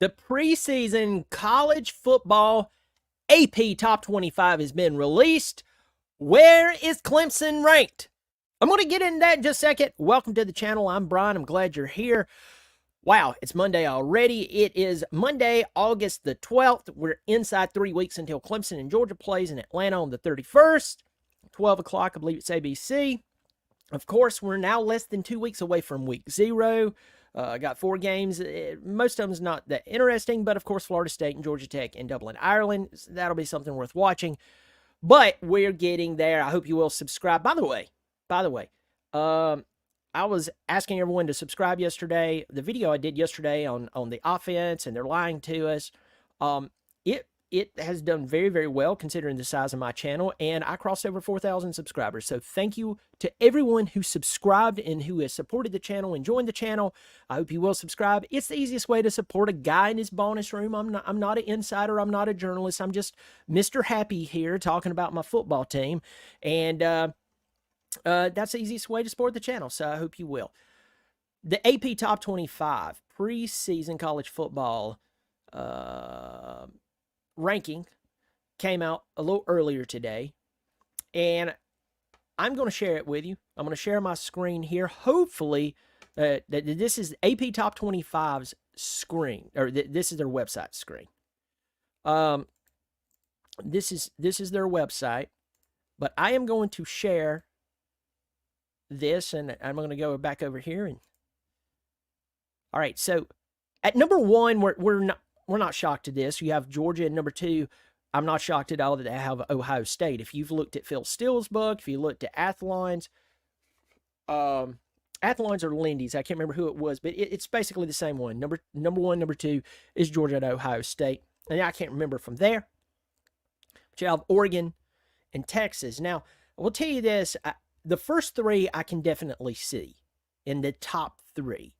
The preseason college football AP Top 25 has been released. Where is Clemson ranked? I'm going to get into that in just a second. Welcome to the channel. I'm Brian. I'm glad you're here. Wow, it's Monday already. It is Monday, August the 12th. We're inside 3 weeks until Clemson and Georgia plays in Atlanta on the 31st. 12 o'clock, I believe it's ABC. Of course, we're now less than 2 weeks away from week 0. Got 4 games. Most of them's not that interesting, but of course, Florida State and Georgia Tech and Dublin, Ireland. So that'll be something worth watching. But we're getting there. I hope you will subscribe. By the way, I was asking everyone to subscribe yesterday. The video I did yesterday on the offense, and they're lying to us. It has done very, very well considering the size of my channel, and I crossed over 4,000 subscribers. So thank you to everyone who subscribed and who has supported the channel and joined the channel. I hope you will subscribe. It's the easiest way to support a guy in his bonus room. I'm not an insider. I'm not a journalist. I'm just Mr. Happy here talking about my football team, and that's the easiest way to support the channel. So I hope you will. The AP Top 25 preseason college football ranking came out a little earlier today, and I'm going to share it with you. I'm going to share my screen here. Hopefully, this is AP Top 25's screen, or this is their website screen. This is their website, but I am going to share this, and I'm going to go back over here. And all right, so at number 1, we're not shocked at this. You have Georgia at number 2. I'm not shocked at all that they have Ohio State. If you've looked at Phil Steele's book, if you looked at Athlon's, Athlon's or Lindy's, I can't remember who it was, but it's basically the same one. Number 1, number 2 is Georgia and Ohio State. And I can't remember from there. But you have Oregon and Texas. Now, I will tell you this. The first 3 I can definitely see in the top 3.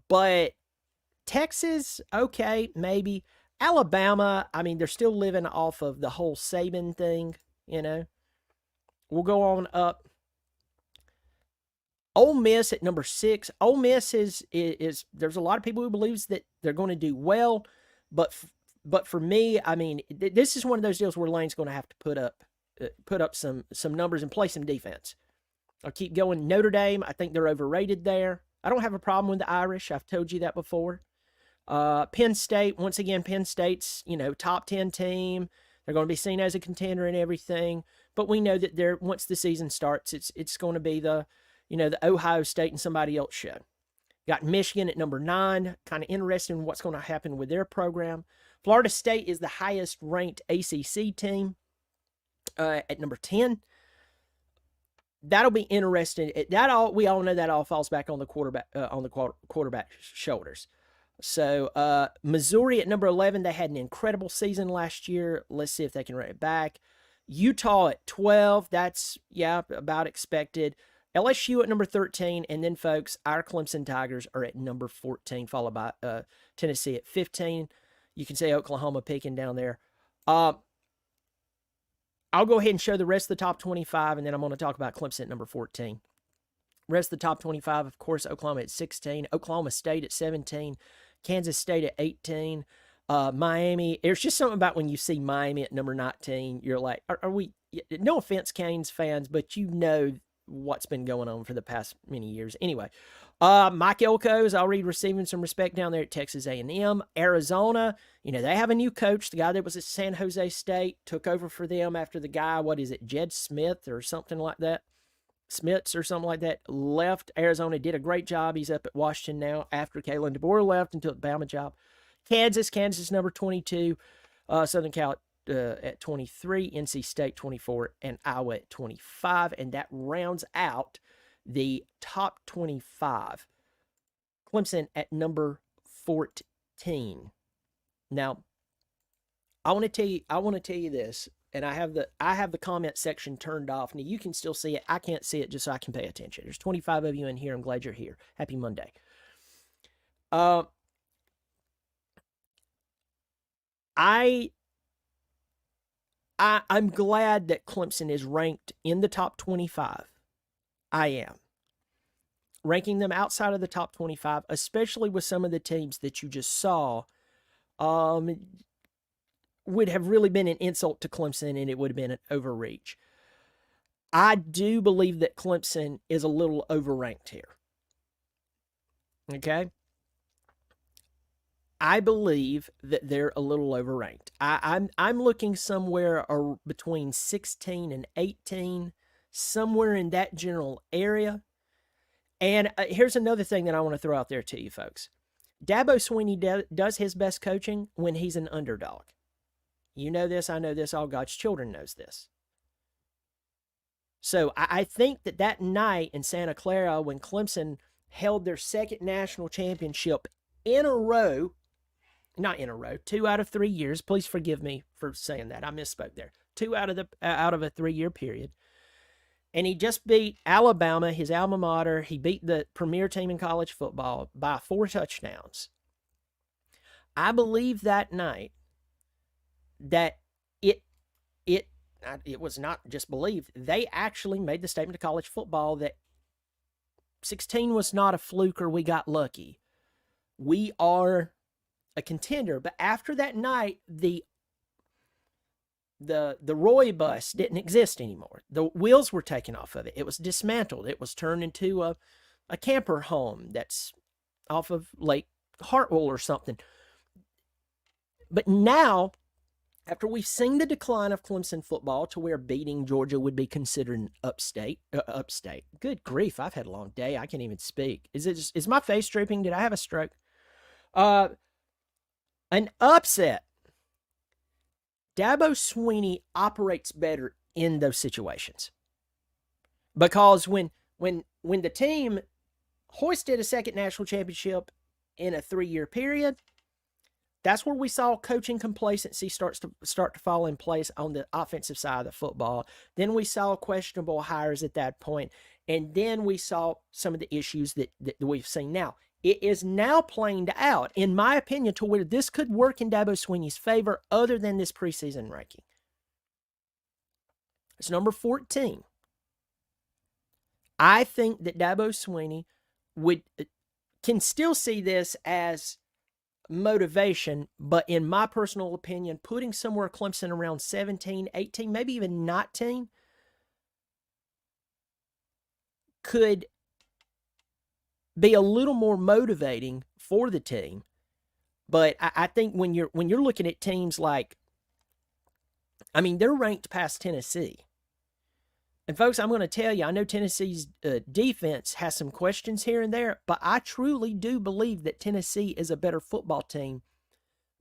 But Texas, okay, maybe. Alabama, I mean, they're still living off of the whole Saban thing, you know. We'll go on up. Ole Miss at number 6. Ole Miss is there's a lot of people who believes that they're going to do well, but for me, I mean, this is one of those deals where Lane's going to have to put up some numbers and play some defense. I'll keep going. Notre Dame, I think they're overrated there. I don't have a problem with the Irish. I've told you that before. Penn State, once again, Penn State's, top 10 team. They're going to be seen as a contender and everything. But we know that once the season starts, it's going to be the Ohio State and somebody else show. Got Michigan at number 9. Kind of interested in what's going to happen with their program. Florida State is the highest ranked ACC team at number 10. That'll be interesting. We all know that all falls back on the quarterback's shoulders. So Missouri at number 11, they had an incredible season last year. Let's see if they can run it back. Utah at 12, that's about expected. LSU at number 13, and then folks, our Clemson Tigers are at number 14, followed by Tennessee at 15. You can see Oklahoma peeking down there. I'll go ahead and show the rest of the top 25, and then I'm going to talk about Clemson at number 14. Rest of the top 25, of course, Oklahoma at 16, Oklahoma State at 17, Kansas State at 18, Miami. There's just something about when you see Miami at number 19, you're like, are we, no offense, Canes fans, but you know what's been going on for the past many years. Anyway, Mike Elko's already receiving some respect down there at Texas A&M. Arizona, they have a new coach. The guy that was at San Jose State took over for them after the guy, Jed Smith or something like that. Smiths or something like that, left Arizona, did a great job. He's up at Washington now after Kalen DeBoer left and took the Bama job. Kansas number 22, Southern Cal at 23, NC State 24, and Iowa at 25, and that rounds out the top 25. Clemson at number 14. Now, I want to tell you this. And I have the comment section turned off. Now, you can still see it. I can't see it just so I can pay attention. There's 25 of you in here. I'm glad you're here. Happy Monday. I'm glad that Clemson is ranked in the top 25. I am. ranking them outside of the top 25, especially with some of the teams that you just saw, um, would have really been an insult to Clemson, and it would have been an overreach. I do believe that Clemson is a little overranked here. Okay? I believe that they're a little overranked. I'm looking somewhere between 16 and 18, somewhere in that general area. And here's another thing that I want to throw out there to you folks. Dabo Swinney does his best coaching when he's an underdog. You know this, I know this, all God's children knows this. So I think that night in Santa Clara when Clemson held their second national championship in a row, not in a row, 2 out of 3 years. Please forgive me for saying that. I misspoke there. 2 out of a 3-year period. And he just beat Alabama, his alma mater. He beat the premier team in college football by 4 touchdowns. I believe that night that it was not just believed. They actually made the statement to college football that 16 was not a fluke or we got lucky. We are a contender. But after that night, the Roy bus didn't exist anymore. The wheels were taken off of it. It was dismantled. It was turned into a camper home that's off of Lake Hartwell or something. But now, after we've seen the decline of Clemson football to where beating Georgia would be considered an upstate. Good grief, I've had a long day. I can't even speak. Is my face drooping? Did I have a stroke? An upset. Dabo Swinney operates better in those situations. Because when the team hoisted a second national championship in a 3-year period, that's where we saw coaching complacency start to fall in place on the offensive side of the football. Then we saw questionable hires at that point. And then we saw some of the issues that we've seen now. It is now planed out, in my opinion, to where this could work in Dabo Swinney's favor other than this preseason ranking. It's number 14. I think that Dabo Swinney can still see this as motivation, but in my personal opinion, putting somewhere Clemson around 17, 18, maybe even 19 could be a little more motivating for the team. But I think when you're looking at teams like, I mean, they're ranked past Tennessee. And folks, I'm going to tell you, I know Tennessee's defense has some questions here and there, but I truly do believe that Tennessee is a better football team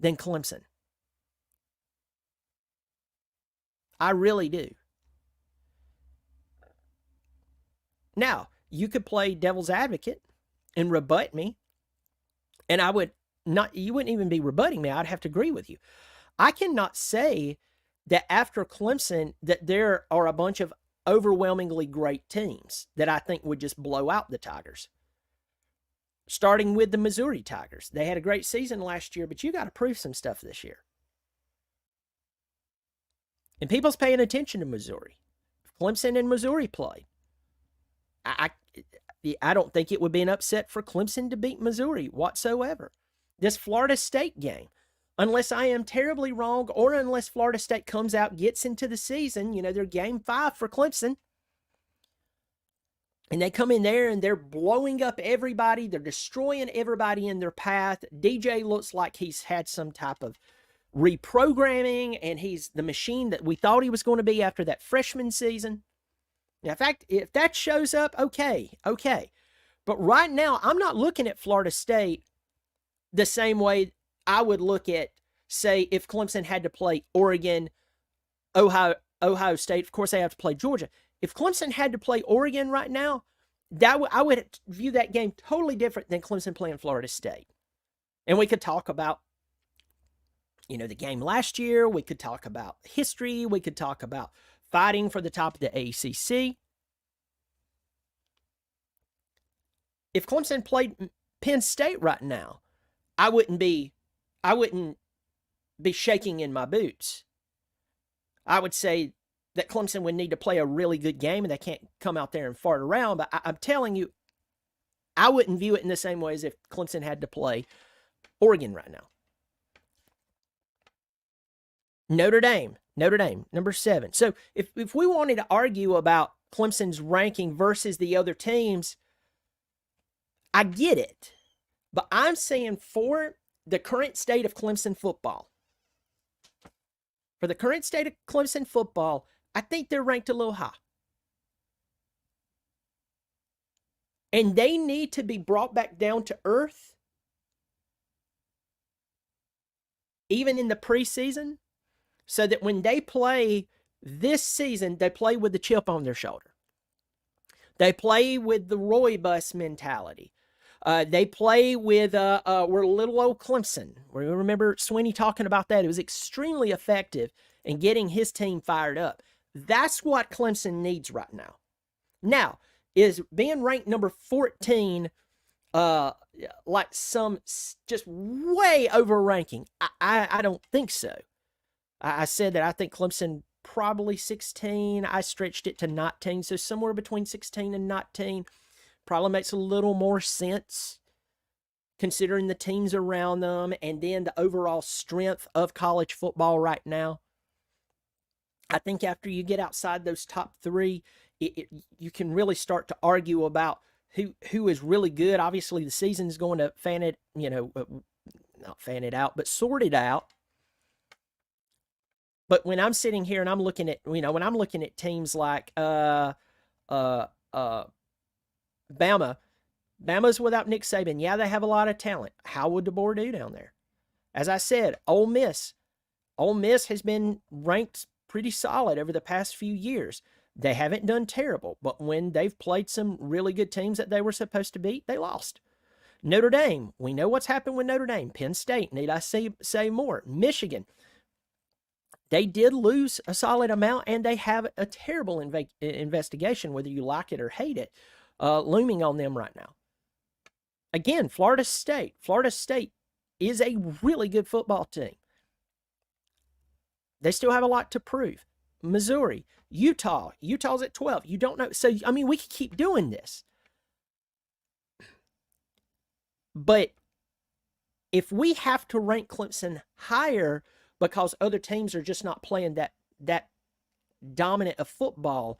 than Clemson. I really do. Now, you could play devil's advocate and rebut me, and you wouldn't even be rebutting me. I'd have to agree with you. I cannot say that after Clemson that there are a bunch of overwhelmingly great teams that I think would just blow out the Tigers. Starting with the Missouri Tigers. They had a great season last year, but you got to prove some stuff this year. And people's paying attention to Missouri. Clemson and Missouri played. I don't think it would be an upset for Clemson to beat Missouri whatsoever. This Florida State game, unless I am terribly wrong or unless Florida State comes out, gets into the season, they're game 5 for Clemson. And they come in there and they're blowing up everybody. They're destroying everybody in their path. DJ looks like he's had some type of reprogramming and he's the machine that we thought he was going to be after that freshman season. Now, in fact, if that shows up, okay. But right now, I'm not looking at Florida State the same way I would look at, say, if Clemson had to play Oregon, Ohio State. Of course, they have to play Georgia. If Clemson had to play Oregon right now, I would view that game totally different than Clemson playing Florida State. And we could talk about, the game last year. We could talk about history. We could talk about fighting for the top of the ACC. If Clemson played Penn State right now, I wouldn't be shaking in my boots. I would say that Clemson would need to play a really good game and they can't come out there and fart around. But I'm telling you, I wouldn't view it in the same way as if Clemson had to play Oregon right now. Notre Dame, number 7. So if we wanted to argue about Clemson's ranking versus the other teams, I get it. But I'm saying for the current state of Clemson football, I think they're ranked a little high. And they need to be brought back down to earth, even in the preseason, so that when they play this season, they play with the chip on their shoulder. They play with the Roy bus mentality. They play with we're little old Clemson. We remember Sweeney talking about that. It was extremely effective in getting his team fired up. That's what Clemson needs right now. Now, is being ranked number 14 like some just way over ranking? I don't think so. I said that I think Clemson probably 16. I stretched it to 19, so somewhere between 16 and 19 probably makes a little more sense considering the teams around them and then the overall strength of college football right now. I think after you get outside those top 3, you can really start to argue about who is really good. Obviously, the season's going to not fan it out, but sort it out. But when I'm sitting here and I'm looking at, when I'm looking at teams like Bama's without Nick Saban. Yeah, they have a lot of talent. How would DeBoer do down there? As I said, Ole Miss has been ranked pretty solid over the past few years. They haven't done terrible, but when they've played some really good teams that they were supposed to beat, they lost. Notre Dame, we know what's happened with Notre Dame. Penn State, need I say more? Michigan, they did lose a solid amount, and they have a terrible investigation, whether you like it or hate it, looming on them right now. Again, Florida State is a really good football team. They still have a lot to prove. Missouri, Utah's at 12. You don't know. So, I mean, we could keep doing this. But if we have to rank Clemson higher because other teams are just not playing that dominant of football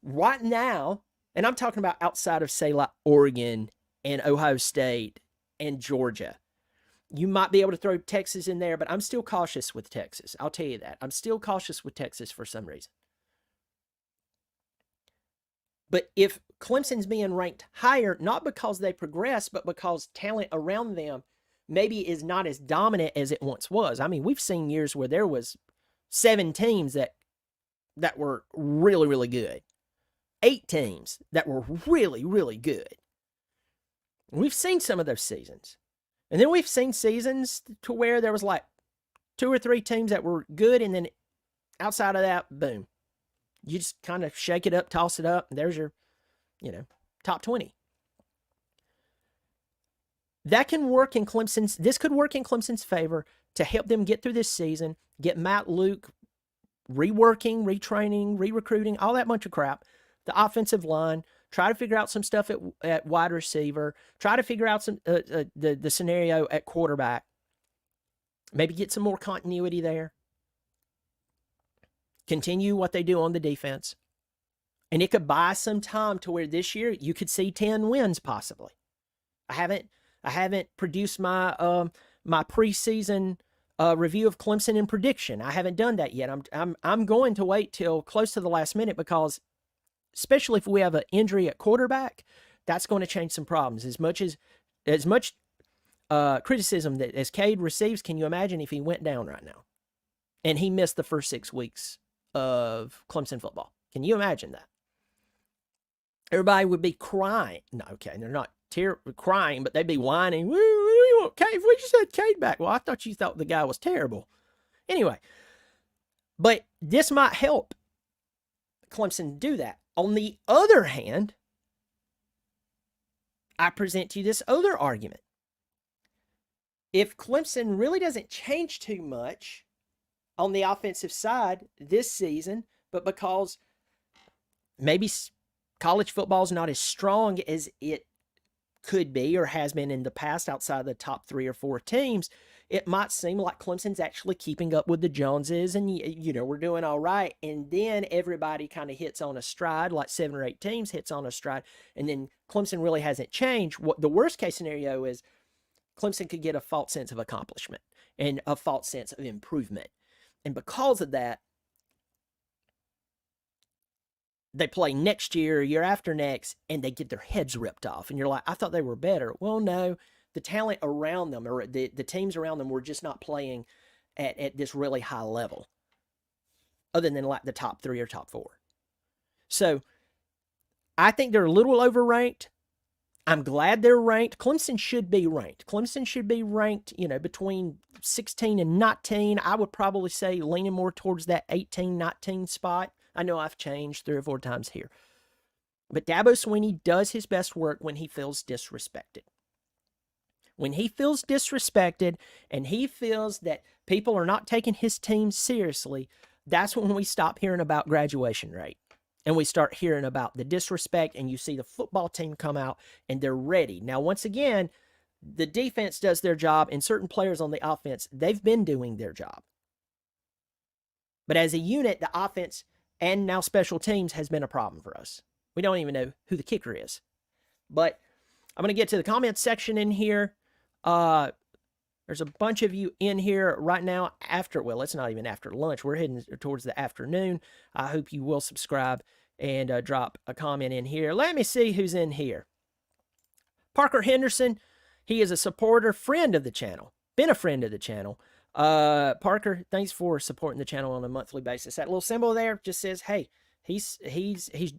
right now, and I'm talking about outside of, say, like Oregon and Ohio State and Georgia. You might be able to throw Texas in there, but I'm still cautious with Texas. I'll tell you that. I'm still cautious with Texas for some reason. But if Clemson's being ranked higher, not because they progress, but because talent around them maybe is not as dominant as it once was. I mean, we've seen years where there was 7 teams that were really, really good. 8 teams that were really, really good. We've seen some of those seasons. And then we've seen seasons to where there was like 2 or 3 teams that were good, and then outside of that, boom. You just kind of shake it up, toss it up, and there's your, top 20. That can work in this could work in Clemson's favor to help them get through this season, get Matt Luke reworking, retraining, re-recruiting, all that bunch of crap. The offensive line, try to figure out some stuff at wide receiver, try to figure out some the scenario at quarterback. Maybe get some more continuity there. Continue what they do on the defense. And it could buy some time to where this year you could see 10 wins possibly. I haven't produced my my preseason review of Clemson and prediction. I haven't done that yet. I'm going to wait till close to the last minute because especially if we have an injury at quarterback, that's going to change some problems. As much criticism that as Cade receives, can you imagine if he went down right now and he missed the first 6 weeks of Clemson football? Can you imagine that? Everybody would be crying. No, okay, they're not crying, but they'd be whining. We want Cade. We just had Cade back. Well, I thought you thought the guy was terrible. Anyway, but this might help Clemson do that. On the other hand, I present to you this other argument. If Clemson really doesn't change too much on the offensive side this season, but because maybe college football is not as strong as it could be or has been in the past outside the top 3 or 4 teams, it might seem like Clemson's actually keeping up with the Joneses and, we're doing all right. And then everybody kind of hits on a stride, like 7 or 8 teams hits on a stride. And then Clemson really hasn't changed. What the worst case scenario is Clemson could get a false sense of accomplishment and a false sense of improvement. And because of that, they play next year, year after next, and they get their heads ripped off. And you're like, I thought they were better. Well, no, the talent around them or the teams around them were just not playing at this really high level, other than like the top 3 or top 4. So I think they're a little overranked. I'm glad they're ranked. Clemson should be ranked. Clemson should be ranked, between 16 and 19. I would probably say leaning more towards that 18, 19 spot. I know I've changed 3 or 4 times here. But Dabo Swinney does his best work when he feels disrespected. When he feels disrespected and he feels that people are not taking his team seriously, that's when we stop hearing about graduation rate. And we start hearing about the disrespect, and you see the football team come out and they're ready. Now, once again, the defense does their job, and certain players on the offense, they've been doing their job. But as a unit, the offense and now special teams has been a problem for us. We don't even know who the kicker is. But I'm going to get to the comments section in here. There's a bunch of you in here right now well, it's not even after lunch. We're heading towards the afternoon. I hope you will subscribe and drop a comment in here. Let me see who's in here. Parker Henderson, he is a supporter, friend of the channel. Been a friend of the channel. Parker, thanks for supporting the channel on a monthly basis. That little symbol there just says, hey, he's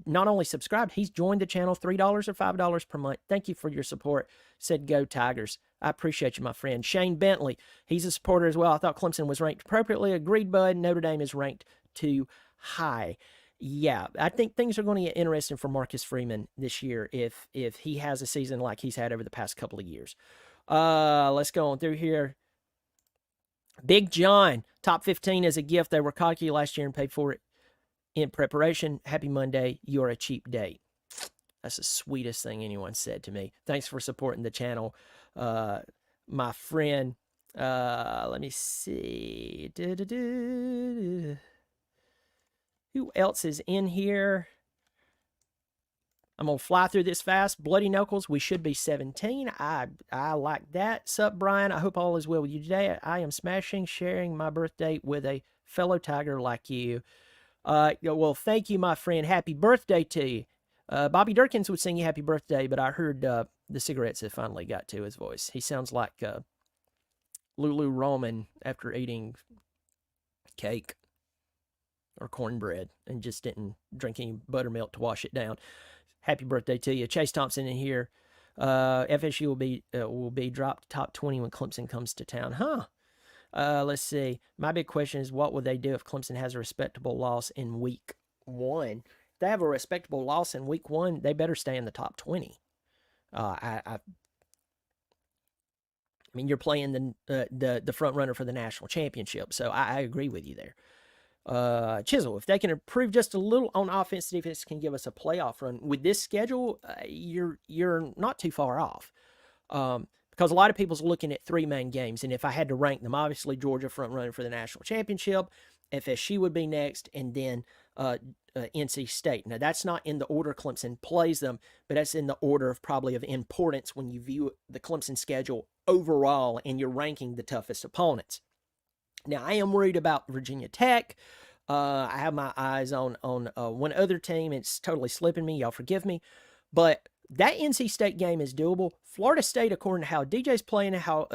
not only subscribed, he's joined the channel, $3 or $5 per month. Thank you for your support. Said go Tigers. I appreciate you, my friend. Shane Bentley, he's a supporter as well. I thought Clemson was ranked appropriately. Agreed, bud. Notre Dame is ranked too high. Yeah, I think things are going to get interesting for Marcus Freeman this year if he has a season like he's had over the past couple of years. Let's go on through here. Big John, top 15 as a gift. They were cocky last year and paid for it in preparation. Happy Monday. You're a cheap date. That's the sweetest thing anyone said to me. Thanks for supporting the channel, my friend. Let me see. Who else is in here? I'm going to fly through this fast. Bloody Knuckles, we should be 17. I like that. Sup, Brian? I hope all is well with you today. I am smashing, sharing my birthday with a fellow Tiger like you. Well, thank you, my friend. Happy birthday to you. Bobby Durkins would sing you happy birthday, but I heard the cigarettes have finally got to his voice. He sounds like Lulu Roman after eating cake or cornbread and just didn't drink any buttermilk to wash it down. Happy birthday to you. Chase Thompson in here. FSU will be dropped top 20 when Clemson comes to town. Huh? Let's see. My big question is, what would they do if Clemson has a respectable loss in week 1? If they have a respectable loss in week 1, they better stay in the top 20. I mean, you're playing the front runner for the national championship, so I agree with you there. Chisel, if they can improve just a little on offense, defense can give us a playoff run. With this schedule, you're not too far off. Because a lot of people's looking at 3 main games, and if I had to rank them, obviously Georgia front runner for the national championship, FSU would be next, and then NC State. Now, that's not in the order Clemson plays them, but that's in the order of probably of importance when you view the Clemson schedule overall and you're ranking the toughest opponents. Now, I am worried about Virginia Tech. I have my eyes on one other team. It's totally slipping me. Y'all forgive me. But that NC State game is doable. Florida State, according to how DJ's playing and how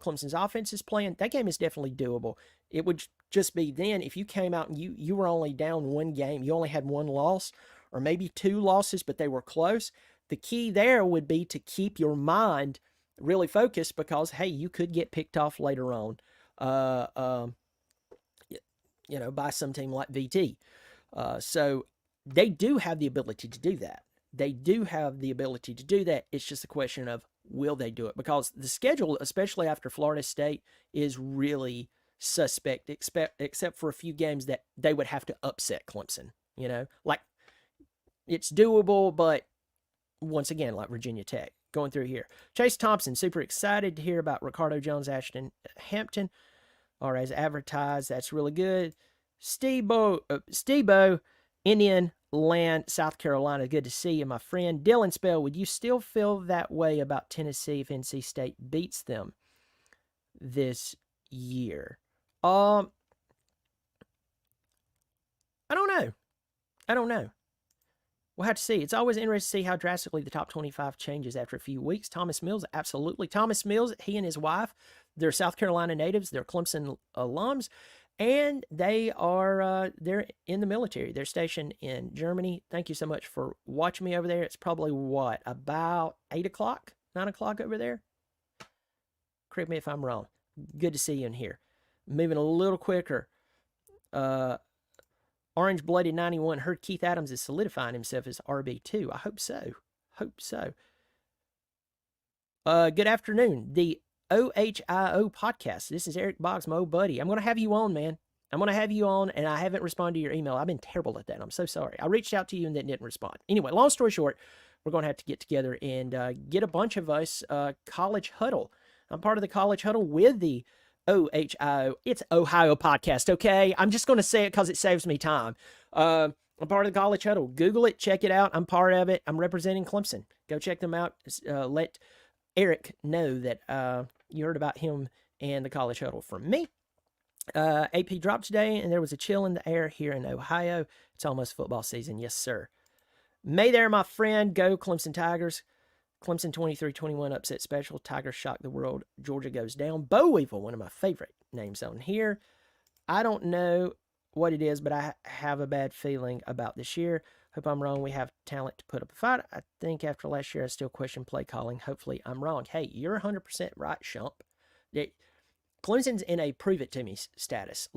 Clemson's offense is playing, that game is definitely doable. It would just be then if you came out and you were only down 1 game, you only had 1 loss or maybe 2 losses, but they were close. The key there would be to keep your mind really focused because, hey, you could get picked off later on. By some team like VT. So they do have the ability to do that. It's just a question of, will they do it? Because the schedule, especially after Florida State, is really suspect, except for a few games that they would have to upset Clemson. Like, it's doable, but once again, like Virginia Tech, going through here. Chase Thompson, super excited to hear about Ricardo Jones, Ashton Hampton, or as advertised. That's really good. Stebo, Indian Land, South Carolina. Good to see you, my friend. Dylan Spell, would you still feel that way about Tennessee if NC State beats them this year? I don't know. We'll have to see. It's always interesting to see how drastically the top 25 changes after a few weeks. Thomas Mills, absolutely. Thomas Mills, he and his wife, they're South Carolina natives. They're Clemson alums. And they're in the military. They're stationed in Germany. Thank you so much for watching me over there. It's probably, about 8 o'clock, 9 o'clock over there? Correct me if I'm wrong. Good to see you in here. Moving a little quicker. Orange Blooded 91 heard Keith Adams is solidifying himself as RB2. I hope so. Good afternoon. The OHIO podcast. This is Eric Boggs, my old buddy. I'm going to have you on, man. I'm going to have you on, and I haven't responded to your email. I've been terrible at that. I'm so sorry. I reached out to you and then didn't respond. Anyway, long story short, we're going to have to get together and get a bunch of us College Huddle. I'm part of the College Huddle with the OHIO. It's Ohio podcast, okay? I'm just going to say it because it saves me time. I'm part of the College Huddle. Google it. Check it out. I'm part of it. I'm representing Clemson. Go check them out. Let Eric know that you heard about him and the College Huddle from me. AP dropped today, and there was a chill in the air here in Ohio. It's almost football season. Yes, sir. May there, my friend. Go Clemson Tigers. Clemson 23-21 upset special. Tigers shock the world. Georgia goes down. Bo Weevil, one of my favorite names on here. I don't know what it is, but I have a bad feeling about this year. Hope I'm wrong. We have talent to put up a fight. I think after last year, I still question play calling. Hopefully, I'm wrong. Hey, you're 100% right, Shump. Clemson's in a prove-it-to-me status.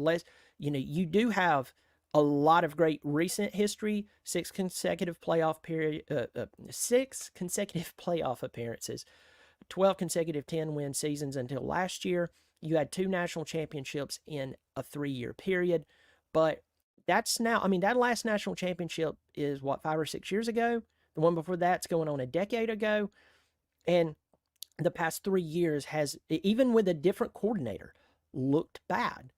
You do have a lot of great recent history, 6 consecutive playoff appearances, 12 consecutive 10-win seasons until last year. You had 2 national championships in a 3-year period, but that's now, that last national championship is 5 or 6 years ago. The one before that's going on a decade ago. And the past 3 years has, even with a different coordinator, looked bad.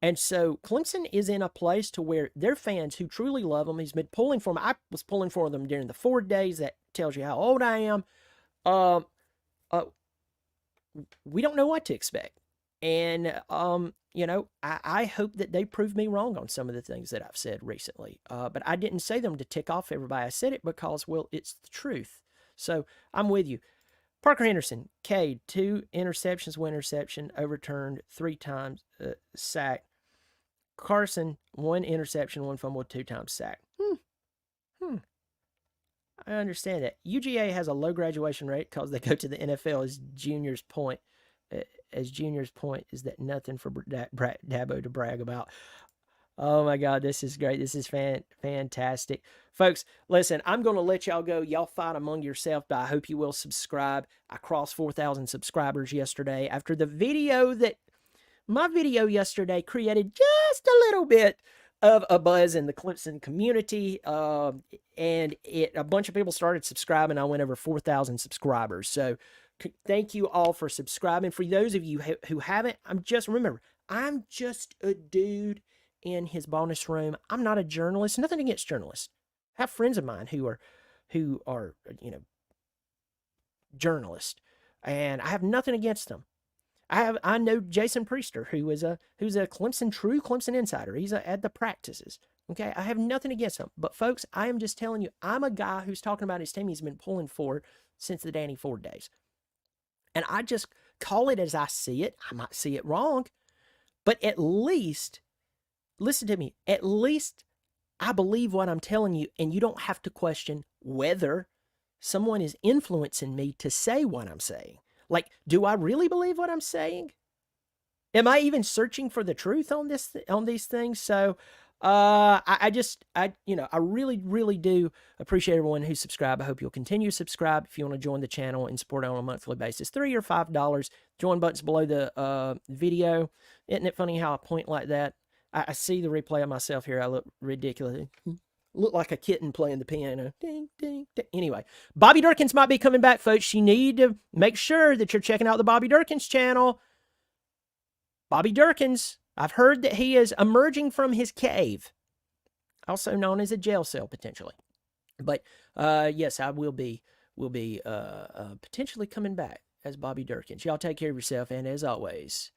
And so Clemson is in a place to where their fans who truly love them, he's been pulling for them. I was pulling for them during the 4 days. That tells you how old I am. We don't know what to expect. And, I hope that they prove me wrong on some of the things that I've said recently. But I didn't say them to tick off everybody. I said it because, it's the truth. So I'm with you. Parker Henderson, Cade, 2 interceptions, 1 interception, overturned 3 times, sacked. Carson, 1 interception, 1 fumble, 2 times sacked. I understand that. UGA has a low graduation rate because they go to the NFL as juniors' point. As juniors' point is that nothing for Dabo to brag about. Oh my God, this is great. This is fantastic. Folks, listen, I'm going to let y'all go. Y'all fight among yourself, but I hope you will subscribe. I crossed 4,000 subscribers yesterday after the video my video yesterday created just a little bit of a buzz in the Clemson community. And a bunch of people started subscribing. I went over 4,000 subscribers. So thank you all for subscribing. For those of you who haven't, I'm just a dude in his bonus room. I'm not a journalist. Nothing against journalists. I have friends of mine who are journalists, and I have nothing against them. I know Jason Priester, who's a true Clemson insider. He's at the practices. Okay, I have nothing against him. But folks, I am just telling you, I'm a guy who's talking about his team he's been pulling for since the Danny Ford days. And I just call it as I see it. I might see it wrong, but at least, listen to me, at least I believe what I'm telling you, and you don't have to question whether someone is influencing me to say what I'm saying. Like, do I really believe what I'm saying? Am I even searching for the truth on these things? So, I really, really do appreciate everyone who subscribed. I hope you'll continue to subscribe if you want to join the channel and support it on a monthly basis. $3 or $5. Join buttons below the video. Isn't it funny how I point like that? I see the replay of myself here. I look ridiculous. Look like a kitten playing the piano. Ding, ding, ding. Anyway, Bobby Durkins might be coming back, folks. You need to make sure that you're checking out the Bobby Durkins channel. Bobby Durkins, I've heard that he is emerging from his cave, also known as a jail cell, potentially. But yes, I will be potentially coming back as Bobby Durkins. Y'all take care of yourself, and as always,